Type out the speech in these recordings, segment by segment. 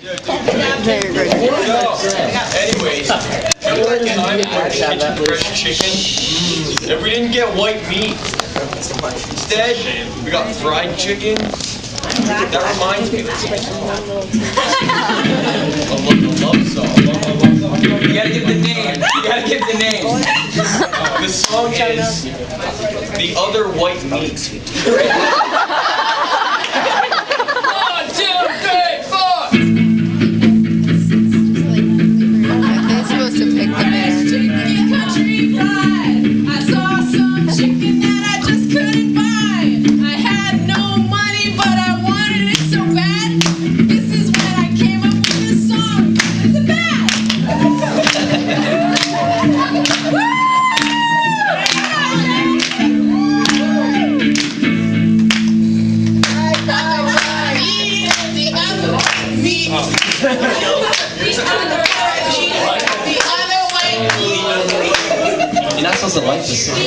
Very good. Anyways, remember that time we were making fresh chicken? And we didn't get white meat. Instead, we got fried chicken. That reminds me of a love song. You gotta give the name. You gotta give the name. The song is The Other White Meat. 1, 2, 3, 4. They're supposed to pick the man. Country fried. I saw some chicken that I just couldn't buy. I had no money, but I wanted it so bad. This is when I came up with this song. It's a bad. You're not supposed to like this song.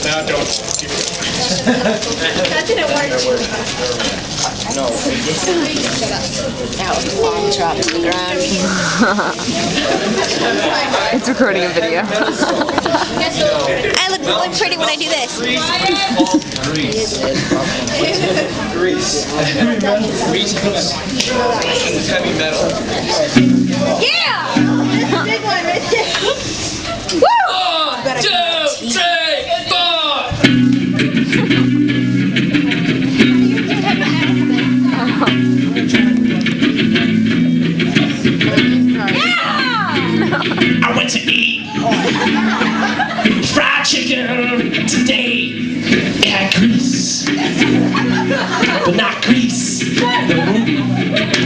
Now don't. That didn't work. No. Now the bomb dropped to the ground. It's recording a video. I look really pretty when I do this. Grease. Heavy metal. Yeah! Big one right there. 1, 2, 3, 4. I went to eat fried chicken today. It had grease, but not grease.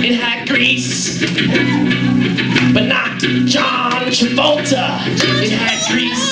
It had grease, but not John Travolta. It had grease,